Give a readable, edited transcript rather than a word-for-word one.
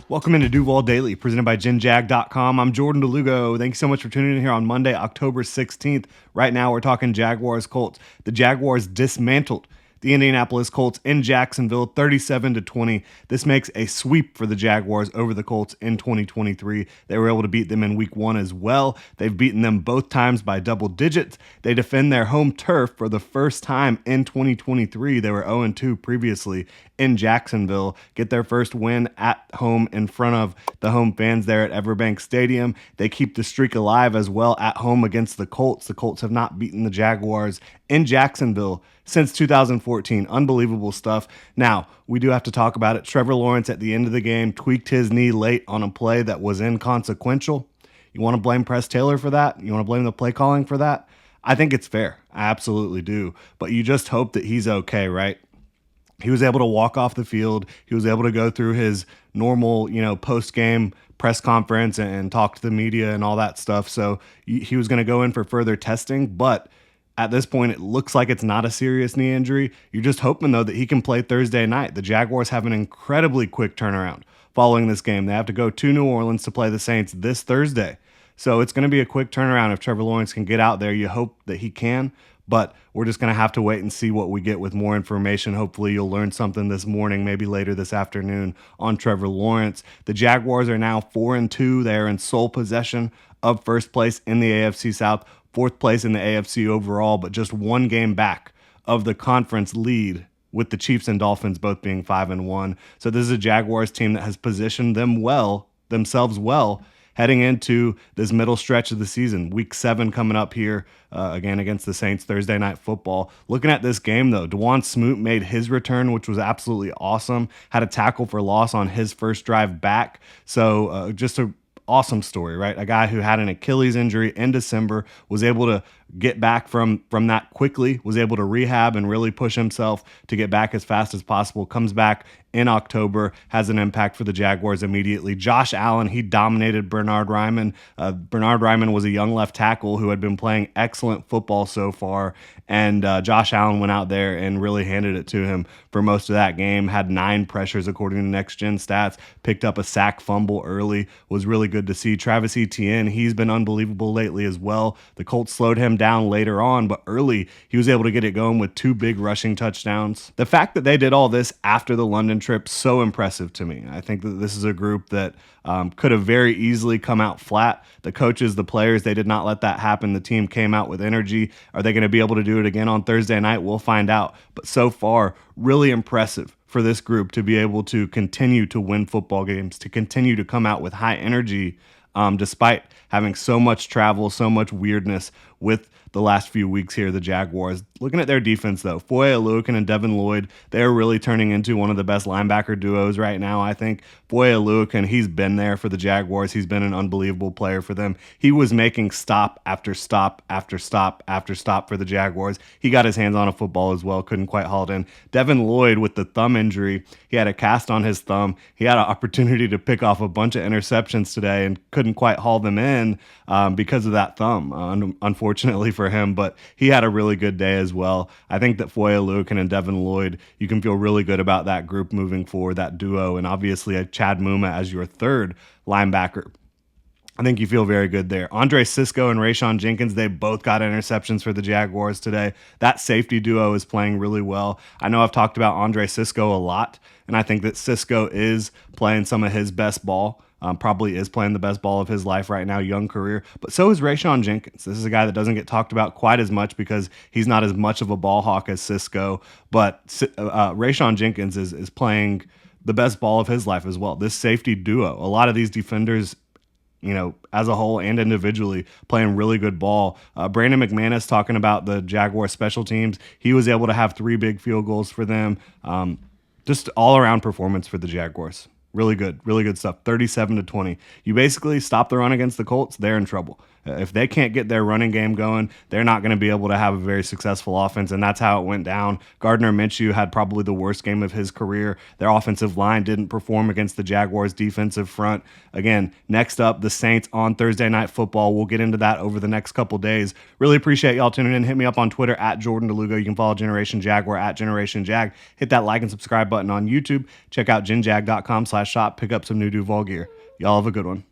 Welcome into Duval Daily, presented by GenJag.com. I'm Jordan Lugo. Thanks so much for tuning in here on Monday, October 16th. Right now, we're talking Jaguars Colts. The Jaguars dismantled the Indianapolis Colts in Jacksonville, 37-20. This makes a sweep for the Jaguars over the Colts in 2023. They were able to beat them in week 1 as well. They've beaten them both times by double digits. They defend their home turf for the first time in 2023. They were 0-2 previously in Jacksonville. Get their first win at home in front of the home fans there at Everbank Stadium. They keep the streak alive as well at home against the Colts. The Colts have not beaten the Jaguars in Jacksonville since 2014. Unbelievable stuff. Now, we do have to talk about it. Trevor Lawrence at the end of the game tweaked his knee late on a play that was inconsequential. You want to blame Press Taylor for that? You want to blame the play calling for that? I think it's fair. I absolutely do. But you just hope that he's okay, right? He was able to walk off the field. He was able to go through his normal, post-game press conference and talk to the media and all that stuff. So he was going to go in for further testing, but at this point, it looks like it's not a serious knee injury. You're just hoping, though, that he can play Thursday night. The Jaguars have an incredibly quick turnaround following this game. They have to go to New Orleans to play the Saints this Thursday. So it's going to be a quick turnaround if Trevor Lawrence can get out there. You hope that he can, but we're just going to have to wait and see what we get with more information. Hopefully you'll learn something this morning, maybe later this afternoon, on Trevor Lawrence. The Jaguars are now 4-2. They are in sole possession of first place in the AFC South, fourth place in the AFC overall, but just one game back of the conference lead, with the Chiefs and Dolphins both being 5-1. So this is a Jaguars team that has positioned themselves well heading into this middle stretch of the season. Week 7 coming up here, again against the Saints, Thursday Night Football. Looking at this game, though, DeJuan Smoot made his return, which was absolutely awesome. Had a tackle for loss on his first drive back. So just a awesome story, right? A guy who had an Achilles injury in December was able to get back from that quickly, was able to rehab and really push himself to get back as fast as possible, comes back in October, has an impact for the Jaguars immediately. Josh Allen, he dominated Bernard Ryman. Bernard Ryman was a young left tackle who had been playing excellent football so far, and Josh Allen went out there and really handed it to him for most of that game, had 9 pressures according to Next Gen Stats, picked up a sack fumble early, was really good to see. Travis Etienne, he's been unbelievable lately as well. The Colts slowed him down later on, but early he was able to get it going with 2 big rushing touchdowns. The fact that they did all this after the London trip, so impressive to me. I think that this is a group that could have very easily come out flat. The coaches, the players, they did not let that happen. The team came out with energy. Are they going to be able to do it again on Thursday night? We'll find out. But so far, really impressive for this group to be able to continue to win football games, to continue to come out with high energy, despite having so much travel, so much weirdness with the last few weeks here, the Jaguars. Looking at their defense, though, Foye Oluokun and Devin Lloyd, they're really turning into one of the best linebacker duos right now, I think. Foye Oluokun, he's been there for the Jaguars. He's been an unbelievable player for them. He was making stop after stop after stop after stop for the Jaguars. He got his hands on a football as well, couldn't quite haul it in. Devin Lloyd, with the thumb injury, he had a cast on his thumb. He had an opportunity to pick off a bunch of interceptions today and couldn't quite haul them in because of that thumb, unfortunately for him, but he had a really good day as well. I think that Foye Oluokun and Devin Lloyd, you can feel really good about that group moving forward, that duo, and obviously a Chad Muma as your third linebacker. I think you feel very good there. Andre Sisco and Rayshon Jenkins, they both got interceptions for the Jaguars today. That safety duo is playing really well. I know I've talked about Andre Sisco a lot, and I think that Sisco is playing some of his best ball. Probably is playing the best ball of his life right now, young career. But so is Rayshon Jenkins. This is a guy that doesn't get talked about quite as much because he's not as much of a ball hawk as Sisco. But Rayshon Jenkins is playing the best ball of his life as well. This safety duo, a lot of these defenders, as a whole and individually, playing really good ball. Brandon McManus talking about the Jaguar special teams. He was able to have 3 big field goals for them. Just all-around performance for the Jaguars. Really good stuff. 37-20. You basically stop the run against the Colts, they're in trouble. If they can't get their running game going, they're not going to be able to have a very successful offense, and that's how it went down. Gardner Minshew had probably the worst game of his career. Their offensive line didn't perform against the Jaguars' defensive front. Again, next up, the Saints on Thursday Night Football. We'll get into that over the next couple days. Really appreciate y'all tuning in. Hit me up on Twitter at Jordan DeLugo. You can follow Generation Jaguar at Generation Jag. Hit that like and subscribe button on YouTube. Check out genjag.com/shop. Pick up some new Duval gear. Y'all have a good one.